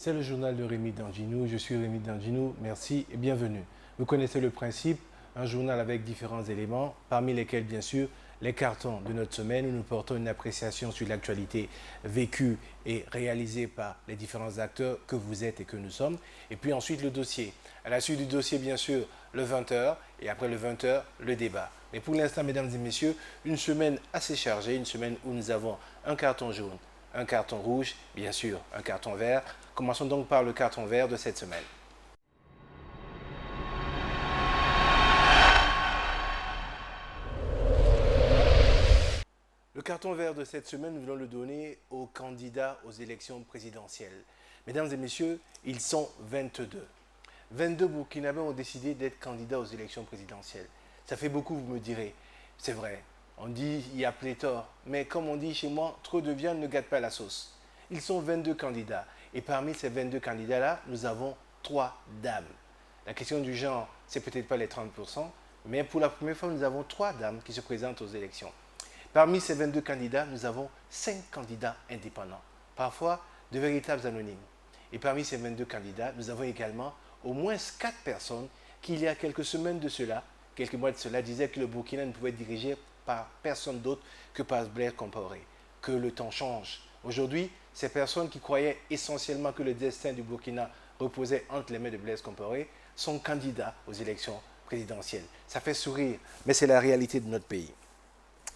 C'est le journal de Rémi Danginou. Je suis Rémi Danginou. Merci et bienvenue. Vous connaissez le principe, un journal avec différents éléments, parmi lesquels, bien sûr, les cartons de notre semaine où nous portons une appréciation sur l'actualité vécue et réalisée par les différents acteurs que vous êtes et que nous sommes. Et puis ensuite, le dossier. À la suite du dossier, bien sûr, le 20h et après le 20h, le débat. Mais pour l'instant, mesdames et messieurs, une semaine assez chargée, une semaine où nous avons un carton jaune, un carton rouge, bien sûr, un carton vert. Commençons donc par le carton vert de cette semaine. Le carton vert de cette semaine, nous voulons le donner aux candidats aux élections présidentielles. Mesdames et messieurs, ils sont 22. 22 Burkinabés ont décidé d'être candidats aux élections présidentielles. Ça fait beaucoup, vous me direz. C'est vrai, on dit il y a pléthore, mais comme on dit chez moi, trop de viande ne gâte pas la sauce. Ils sont 22 candidats. Et parmi ces 22 candidats-là, nous avons 3 dames. La question du genre, c'est peut-être pas les 30%, mais pour la première fois, nous avons 3 dames qui se présentent aux élections. Parmi ces 22 candidats, nous avons 5 candidats indépendants, parfois de véritables anonymes. Et parmi ces 22 candidats, nous avons également au moins 4 personnes qui, il y a quelques semaines de cela, quelques mois de cela, disaient que le Burkina ne pouvait être dirigé par personne d'autre que par Blaise Compaoré. Que le temps change. Aujourd'hui, ces personnes qui croyaient essentiellement que le destin du Burkina reposait entre les mains de Blaise Compaoré sont candidats aux élections présidentielles. Ça fait sourire, mais c'est la réalité de notre pays.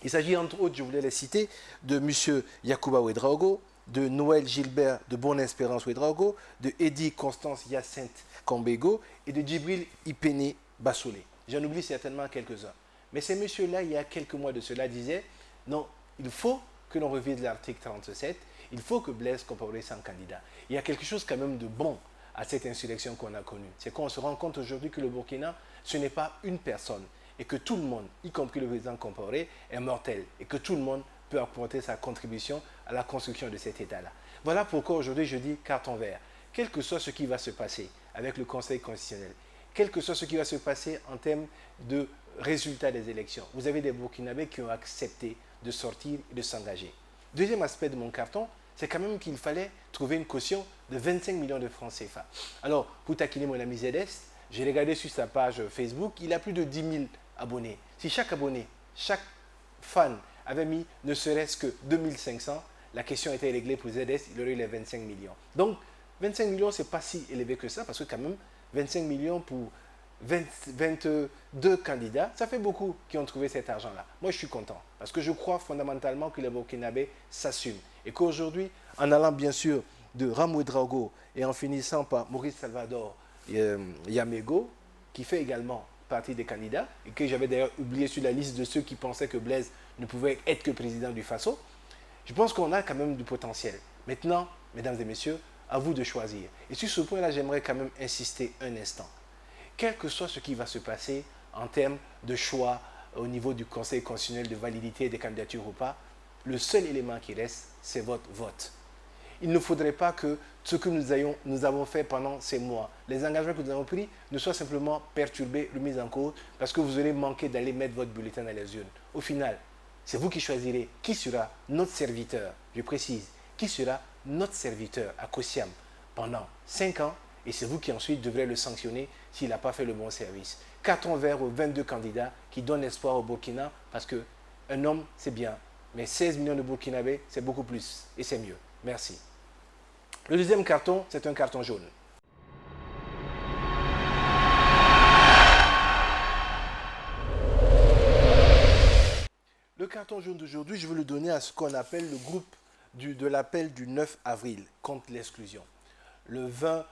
Il s'agit entre autres, je voulais les citer, de M. Yacouba Ouedraogo, de Noël Gilbert de Bonne-Espérance Ouedraogo, de Eddie Constance Hyacinthe Kambego et de Djibril Ipene Bassolé. J'en oublie certainement quelques-uns. Mais ces messieurs-là, il y a quelques mois de cela, disaient non, il faut que l'on revise l'article 37, il faut que Blaise Compaoré soit candidat. Il y a quelque chose quand même de bon à cette insurrection qu'on a connue. C'est qu'on se rend compte aujourd'hui que le Burkina, ce n'est pas une personne et que tout le monde, y compris le président Compaoré, est mortel et que tout le monde peut apporter sa contribution à la construction de cet État-là. Voilà pourquoi aujourd'hui je dis carton vert. Quel que soit ce qui va se passer avec le Conseil constitutionnel, quel que soit ce qui va se passer en termes de résultats des élections, vous avez des Burkinabés qui ont accepté de sortir et de s'engager. Deuxième aspect de mon carton, c'est quand même qu'il fallait trouver une caution de 25 millions de francs CFA. Alors, pour taquiner mon ami ZS, j'ai regardé sur sa page Facebook, il a plus de 10 000 abonnés. Si chaque abonné, chaque fan avait mis ne serait-ce que 2500, la question était réglée pour ZS, il aurait eu les 25 millions. Donc, 25 millions, ce n'est pas si élevé que ça, parce que quand même, 25 millions pour 22 candidats, ça fait beaucoup qui ont trouvé cet argent-là. Moi, je suis content, parce que je crois fondamentalement que les Burkinabés s'assument. Et qu'aujourd'hui, en allant bien sûr de Ramou Drago et en finissant par Maurice Salvador Yamego, qui fait également partie des candidats, et que j'avais d'ailleurs oublié sur la liste de ceux qui pensaient que Blaise ne pouvait être que président du Faso, je pense qu'on a quand même du potentiel. Maintenant, mesdames et messieurs, à vous de choisir. Et sur ce point-là, j'aimerais quand même insister un instant. Quel que soit ce qui va se passer en termes de choix au niveau du Conseil constitutionnel de validité des candidatures ou pas, le seul élément qui reste, c'est votre vote. Il ne faudrait pas que ce que nous avons fait pendant ces mois, les engagements que nous avons pris, ne soient simplement perturbés, remis en cause, parce que vous aurez manqué d'aller mettre votre bulletin dans les urnes. Au final, c'est vous qui choisirez qui sera notre serviteur, je précise, qui sera notre serviteur à Kosiam pendant 5 ans, et c'est vous qui ensuite devrez le sanctionner s'il n'a pas fait le bon service. Carton vert aux 22 candidats qui donnent espoir au Burkina, parce qu'un homme, c'est bien, mais 16 millions de Burkinabés, c'est beaucoup plus, et c'est mieux. Merci. Le deuxième carton, c'est un carton jaune. Le carton jaune d'aujourd'hui, je veux le donner à ce qu'on appelle le groupe de l'appel du 9 avril contre l'exclusion. Le 20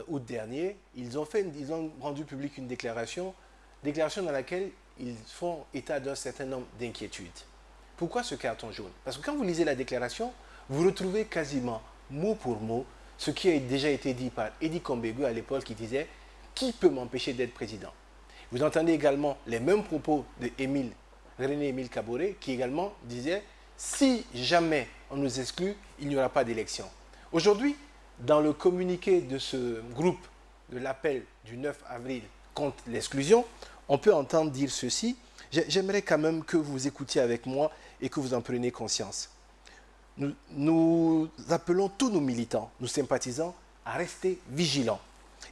août dernier, ils ont rendu public une déclaration dans laquelle ils font état d'un certain nombre d'inquiétudes. Pourquoi ce carton jaune? Parce que quand vous lisez la déclaration, vous retrouvez quasiment mot pour mot ce qui a déjà été dit par Eddie Kambego à l'époque qui disait « Qui peut m'empêcher d'être président ?» Vous entendez également les mêmes propos de René-Émile Kaboré qui également disait « Si jamais on nous exclut, il n'y aura pas d'élection. » Aujourd'hui, dans le communiqué de ce groupe de l'appel du 9 avril contre l'exclusion, on peut entendre dire ceci. J'aimerais quand même que vous écoutiez avec moi et que vous en preniez conscience. Nous appelons tous nos militants, nos sympathisants, à rester vigilants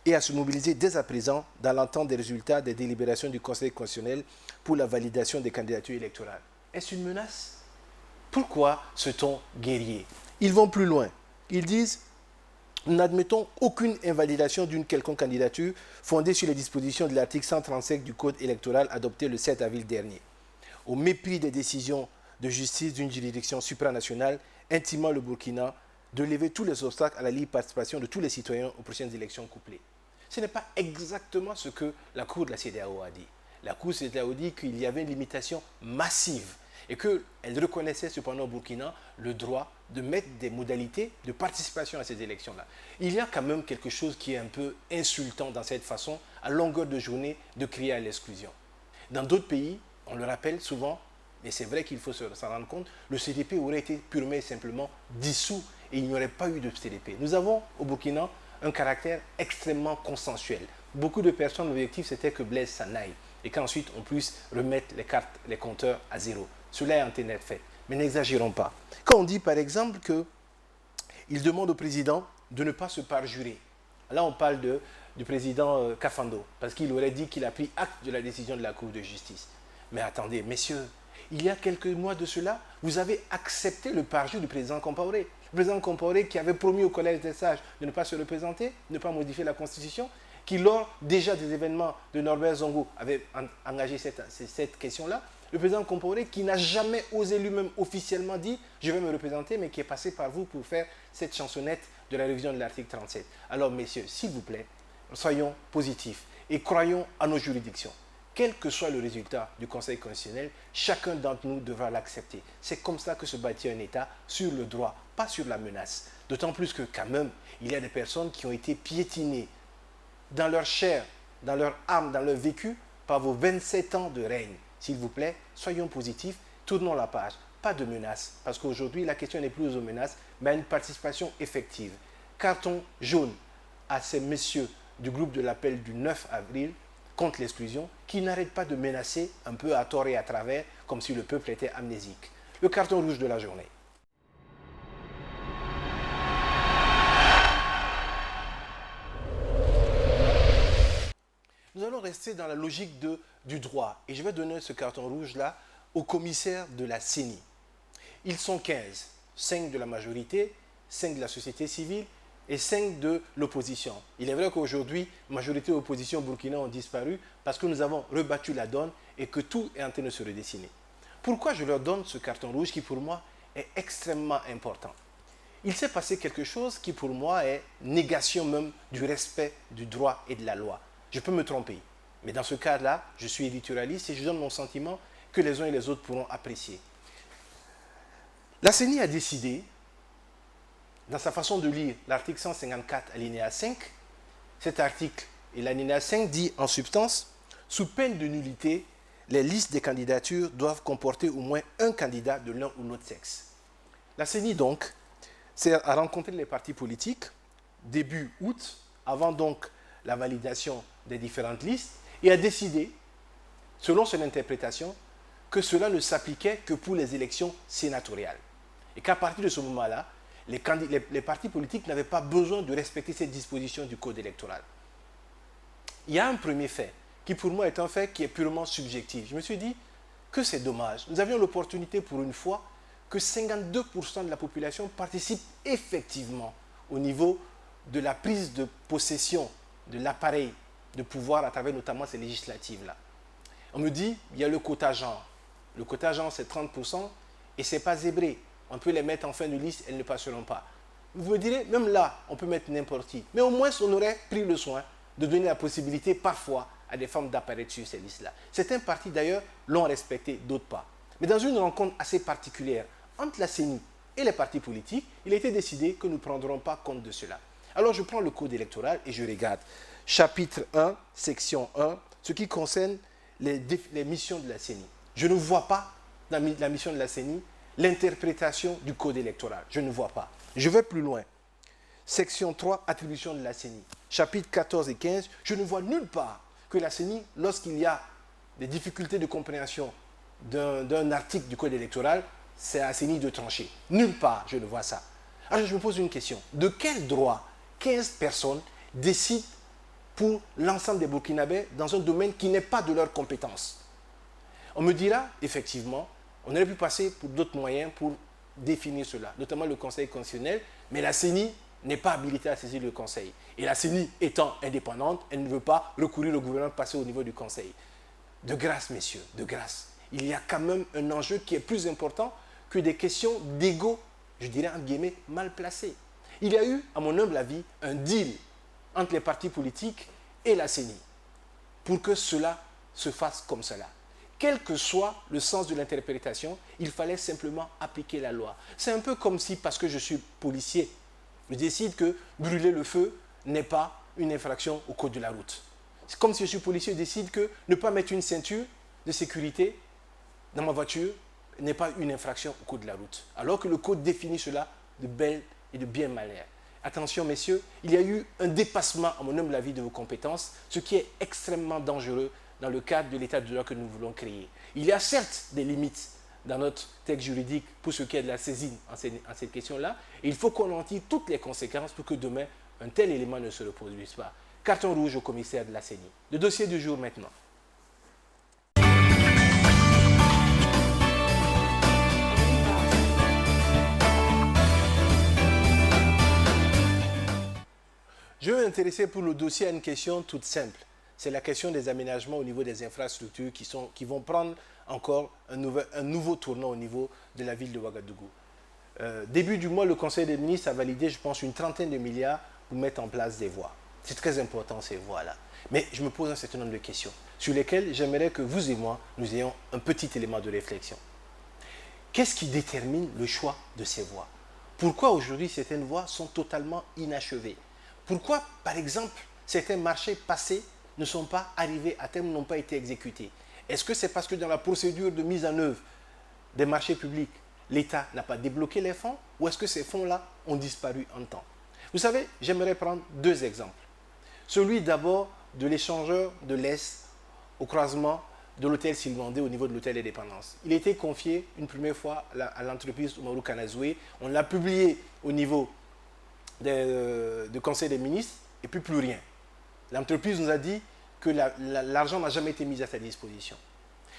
et à se mobiliser dès à présent dans l'attente des résultats des délibérations du Conseil constitutionnel pour la validation des candidatures électorales. Est-ce une menace? Pourquoi ce ton guerrier? Ils vont plus loin. Ils disent: nous n'admettons aucune invalidation d'une quelconque candidature fondée sur les dispositions de l'article 135 du Code électoral adopté le 7 avril dernier, au mépris des décisions de justice d'une juridiction supranationale intimant le Burkina de lever tous les obstacles à la libre participation de tous les citoyens aux prochaines élections couplées. Ce n'est pas exactement ce que la Cour de la CEDEAO a dit. La Cour de la CEDEAO dit qu'il y avait une limitation massive et qu'elle reconnaissait cependant au Burkina le droit de mettre des modalités de participation à ces élections-là. Il y a quand même quelque chose qui est un peu insultant dans cette façon, à longueur de journée, de crier à l'exclusion. Dans d'autres pays, on le rappelle souvent, mais c'est vrai qu'il faut s'en rendre compte, le CDP aurait été purement et simplement dissous et il n'y aurait pas eu de CDP. Nous avons au Burkina un caractère extrêmement consensuel. Beaucoup de personnes, l'objectif c'était que Blaise s'en aille et qu'ensuite on puisse remettre les compteurs à zéro. Cela est en ténèbres fait. Mais n'exagérons pas. Quand on dit par exemple qu'il demande au président de ne pas se parjurer, là on parle du président Kafando, parce qu'il aurait dit qu'il a pris acte de la décision de la Cour de justice. Mais attendez, messieurs, il y a quelques mois de cela, vous avez accepté le parjure du président Compaoré. Le président Compaoré qui avait promis au Collège des sages de ne pas se représenter, de ne pas modifier la Constitution, qui lors déjà des événements de Norbert Zongo avait engagé cette question-là. Le président Compaoré qui n'a jamais osé lui-même officiellement dire « je vais me représenter », mais qui est passé par vous pour faire cette chansonnette de la révision de l'article 37. Alors messieurs, s'il vous plaît, soyons positifs et croyons à nos juridictions. Quel que soit le résultat du Conseil constitutionnel, chacun d'entre nous devra l'accepter. C'est comme ça que se bâtit un État, sur le droit, pas sur la menace. D'autant plus que quand même, il y a des personnes qui ont été piétinées dans leur chair, dans leur âme, dans leur vécu, par vos 27 ans de règne. S'il vous plaît, soyons positifs, tournons la page. Pas de menaces, parce qu'aujourd'hui, la question n'est plus aux menaces, mais à une participation effective. Carton jaune à ces messieurs du groupe de l'appel du 9 avril contre l'exclusion, qui n'arrêtent pas de menacer un peu à tort et à travers, comme si le peuple était amnésique. Le carton rouge de la journée. Nous allons rester dans la logique du droit. Et je vais donner ce carton rouge-là au commissaire de la CENI. Ils sont 15. 5 de la majorité, 5 de la société civile et 5 de l'opposition. Il est vrai qu'aujourd'hui, majorité et opposition au Burkina ont disparu parce que nous avons rebattu la donne et que tout est en train de se redessiner. Pourquoi je leur donne ce carton rouge qui, pour moi, est extrêmement important? Il s'est passé quelque chose qui, pour moi, est négation même du respect du droit et de la loi. Je peux me tromper, mais dans ce cas-là, je suis éditorialiste et je donne mon sentiment que les uns et les autres pourront apprécier. La CENI a décidé, dans sa façon de lire l'article 154 alinéa 5, cet article et l'alinéa 5 dit en substance, sous peine de nullité, les listes des candidatures doivent comporter au moins un candidat de l'un ou l'autre sexe. La CENI donc a rencontré les partis politiques début août, avant donc la validation des différentes listes, et a décidé, selon son interprétation, que cela ne s'appliquait que pour les élections sénatoriales. Et qu'à partir de ce moment-là, les partis politiques n'avaient pas besoin de respecter cette disposition du code électoral. Il y a un premier fait, qui pour moi est un fait qui est purement subjectif. Je me suis dit que c'est dommage. Nous avions l'opportunité pour une fois que 52% de la population participe effectivement au niveau de la prise de possession de l'appareil de pouvoir à travers notamment ces législatives-là. On me dit, il y a le quota genre. Le quota genre, c'est 30% et ce n'est pas zébré. On peut les mettre en fin de liste, elles ne passeront pas. Vous me direz, même là, on peut mettre n'importe qui. Mais au moins, on aurait pris le soin de donner la possibilité parfois à des femmes d'apparaître sur ces listes-là. Certains partis, d'ailleurs, l'ont respecté, d'autres pas. Mais dans une rencontre assez particulière entre la CENI et les partis politiques, il a été décidé que nous ne prendrons pas compte de cela. Alors, je prends le code électoral et je regarde. Chapitre 1, section 1, ce qui concerne les missions de la CENI. Je ne vois pas dans la mission de la CENI l'interprétation du code électoral. Je ne vois pas. Je vais plus loin. Section 3, attribution de la CENI. Chapitres 14 et 15, je ne vois nulle part que la CENI, lorsqu'il y a des difficultés de compréhension d'un article du code électoral, c'est à la CENI de trancher. Nulle part, je ne vois ça. Alors je me pose une question. De quel droit, 15 personnes décident pour l'ensemble des Burkinabés dans un domaine qui n'est pas de leur compétence. On me dira, effectivement, on aurait pu passer pour d'autres moyens pour définir cela, notamment le Conseil constitutionnel, mais la CENI n'est pas habilitée à saisir le Conseil. Et la CENI étant indépendante, elle ne veut pas recourir au gouvernement, passer au niveau du Conseil. De grâce, messieurs, de grâce. Il y a quand même un enjeu qui est plus important que des questions d'ego, je dirais en guillemets, mal placées. Il y a eu, à mon humble avis, un deal entre les partis politiques et la CENI pour que cela se fasse comme cela. Quel que soit le sens de l'interprétation, il fallait simplement appliquer la loi. C'est un peu comme si, parce que je suis policier, je décide que brûler le feu n'est pas une infraction au code de la route. C'est comme si je suis policier et décide que ne pas mettre une ceinture de sécurité dans ma voiture n'est pas une infraction au code de la route. Alors que le code définit cela de belle et de bien manière. Attention messieurs, il y a eu un dépassement, à mon humble avis, de vos compétences, ce qui est extrêmement dangereux dans le cadre de l'état de droit que nous voulons créer. Il y a certes des limites dans notre texte juridique pour ce qui est de la saisine en cette question-là, et il faut qu'on en tire toutes les conséquences pour que demain, un tel élément ne se reproduise pas. Carton rouge au commissaire de la CENI. Le dossier du jour maintenant. Je vais m'intéresser pour le dossier à une question toute simple. C'est la question des aménagements au niveau des infrastructures qui vont prendre encore un nouveau tournant au niveau de la ville de Ouagadougou. Début du mois, le Conseil des ministres a validé, je pense, une trentaine de milliards pour mettre en place des voies. C'est très important ces voies-là. Mais je me pose un certain nombre de questions sur lesquelles j'aimerais que vous et moi, nous ayons un petit élément de réflexion. Qu'est-ce qui détermine le choix de ces voies? Pourquoi aujourd'hui certaines voies sont totalement inachevées? Pourquoi, par exemple, certains marchés passés ne sont pas arrivés à terme, n'ont pas été exécutés? Est-ce que c'est parce que dans la procédure de mise en œuvre des marchés publics, l'État n'a pas débloqué les fonds, ou est-ce que ces fonds-là ont disparu en temps? Vous savez, j'aimerais prendre deux exemples. Celui d'abord de l'échangeur de l'Est au croisement de l'hôtel Sylvandé au niveau de l'hôtel Indépendance. Il a été confié une première fois à l'entreprise Umaru Kanazoué. On l'a publié au niveau du Conseil des ministres et puis plus rien. L'entreprise nous a dit que l'argent n'a jamais été mis à sa disposition.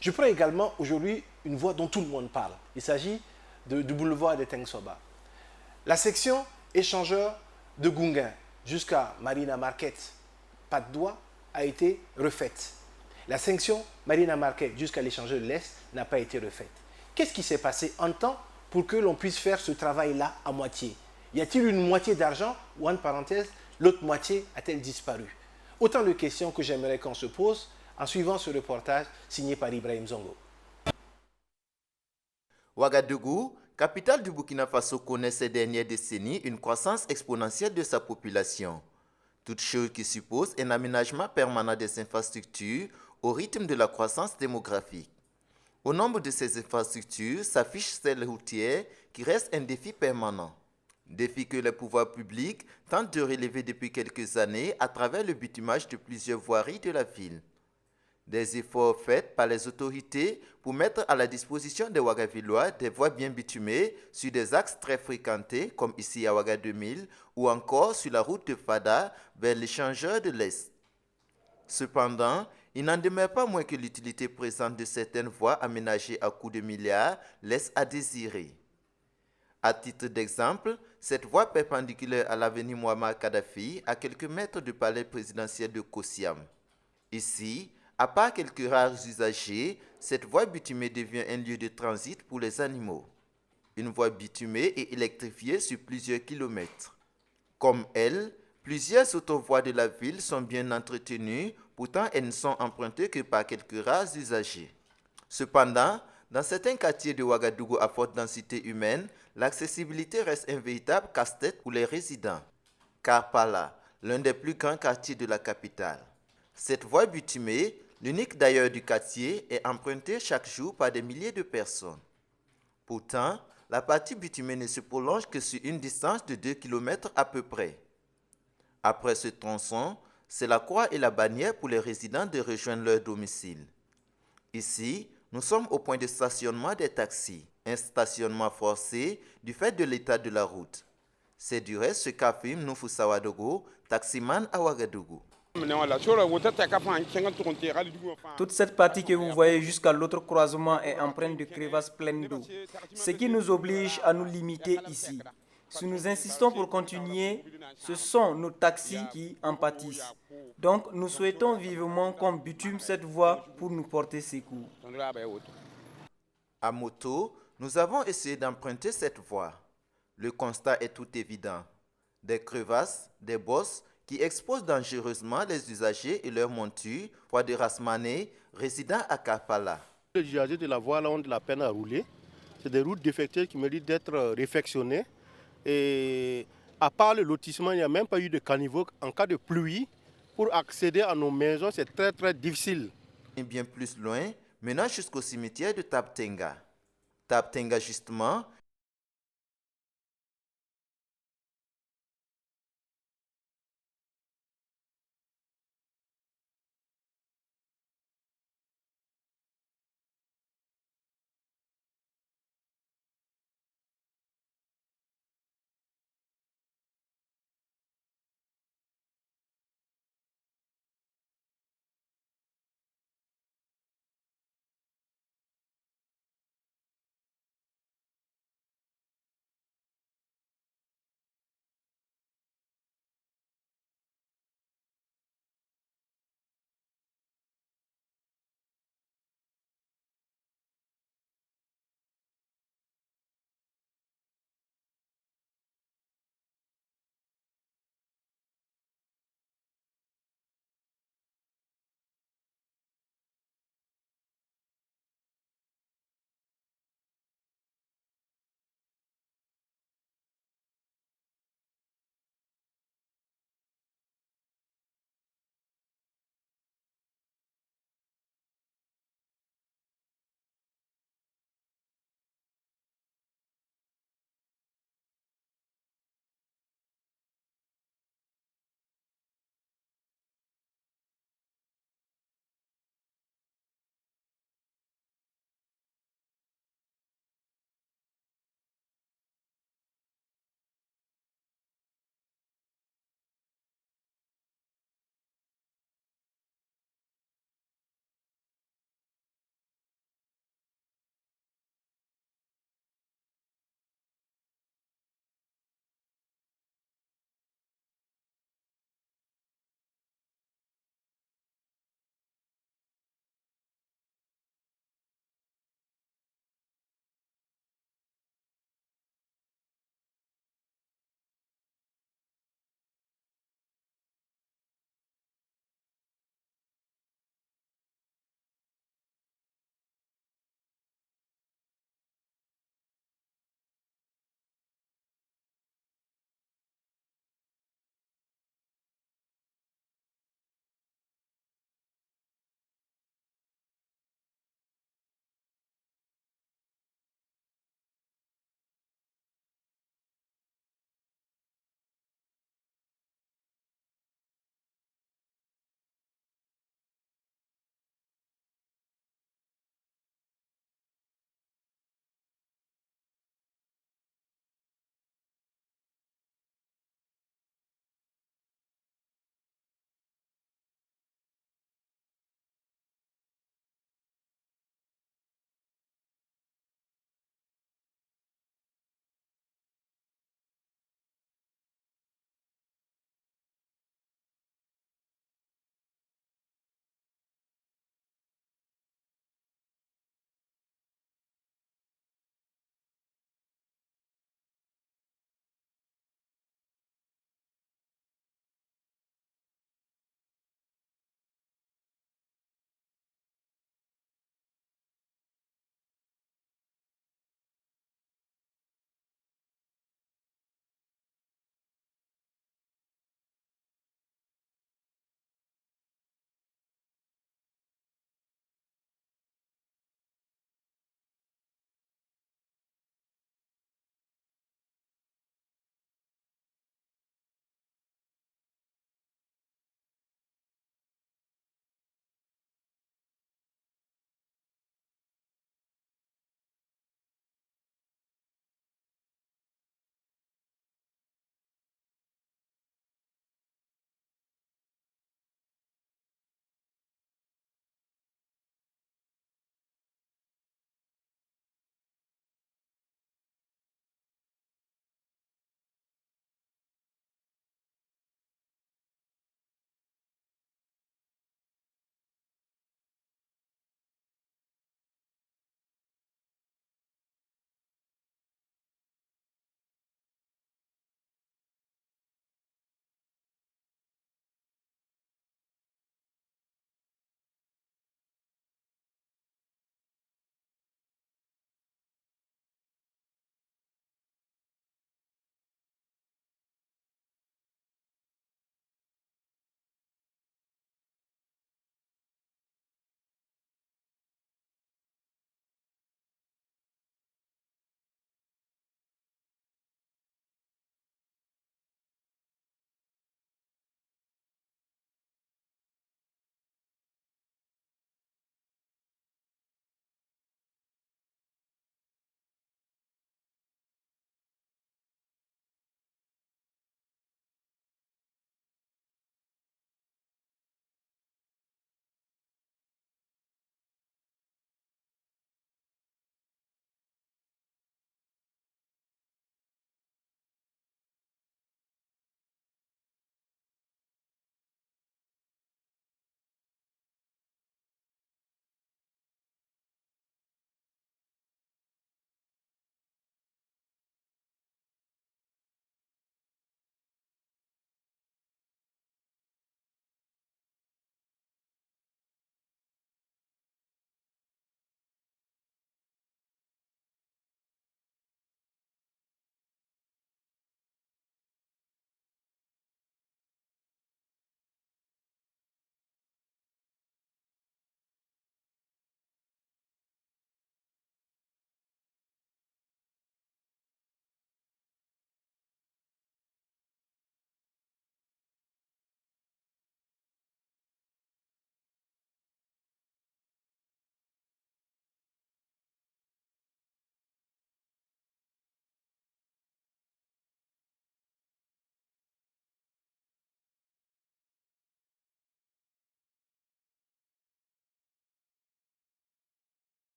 Je prends également aujourd'hui une voie dont tout le monde parle. Il s'agit du boulevard de Tengsoba. La section échangeur de Gunga jusqu'à Marina Market, Patte-d'Oie, a été refaite. La section Marina Market jusqu'à l'échangeur de l'Est n'a pas été refaite. Qu'est-ce qui s'est passé en temps pour que l'on puisse faire ce travail-là à moitié? Y a-t-il une moitié d'argent ou, en parenthèse, l'autre moitié a-t-elle disparu? Autant de questions que j'aimerais qu'on se pose en suivant ce reportage signé par Ibrahim Zongo. Ouagadougou, capitale du Burkina Faso, connaît ces dernières décennies une croissance exponentielle de sa population. Toute chose qui suppose un aménagement permanent des infrastructures au rythme de la croissance démographique. Au nombre de ces infrastructures s'affiche celle routière qui reste un défi permanent. Défi que les pouvoirs publics tentent de relever depuis quelques années à travers le bitumage de plusieurs voiries de la ville. Des efforts faits par les autorités pour mettre à la disposition des Ouagavillois des voies bien bitumées sur des axes très fréquentés comme ici à Ouaga 2000 ou encore sur la route de Fada vers l'échangeur de l'Est. Cependant, il n'en demeure pas moins que l'utilité présente de certaines voies aménagées à coups de milliards laisse à désirer. À titre d'exemple, cette voie perpendiculaire à l'avenue Muammar Kadhafi, à quelques mètres du palais présidentiel de Kossiam. Ici, à part quelques rares usagers, cette voie bitumée devient un lieu de transit pour les animaux. Une voie bitumée et électrifiée sur plusieurs kilomètres. Comme elle, plusieurs autovoies de la ville sont bien entretenues, pourtant elles ne sont empruntées que par quelques rares usagers. Cependant, dans certains quartiers de Ouagadougou à forte densité humaine, l'accessibilité reste un véritable casse-tête pour les résidents. Car par là, l'un des plus grands quartiers de la capitale. Cette voie bitumée, l'unique d'ailleurs du quartier, est empruntée chaque jour par des milliers de personnes. Pourtant, la partie bitumée ne se prolonge que sur une distance de 2 km à peu près. Après ce tronçon, c'est la croix et la bannière pour les résidents de rejoindre leur domicile. Ici, nous sommes au point de stationnement des taxis, un stationnement forcé du fait de l'état de la route. C'est du reste ce qu'affirme Noufoussa Wadogo, taximan à Ouagadougou. Toute cette partie que vous voyez jusqu'à l'autre croisement est empreinte de crevasses pleines d'eau, ce qui nous oblige à nous limiter ici. Si nous insistons pour continuer, ce sont nos taxis qui en pâtissent. Donc nous souhaitons vivement qu'on bitume cette voie pour nous porter secours. À moto, nous avons essayé d'emprunter cette voie. Le constat est tout évident. Des crevasses, des bosses qui exposent dangereusement les usagers et leurs montures, pour de Rasmané, résident à Kapala. Les usagers de la voie là ont de la peine à rouler. C'est des routes défectueuses qui méritent d'être réfectionnées. Et à part le lotissement, il n'y a même pas eu de caniveau en cas de pluie. Pour accéder à nos maisons, c'est très très difficile. Et bien plus loin, menant jusqu'au cimetière de Taptenga. Taptenga justement,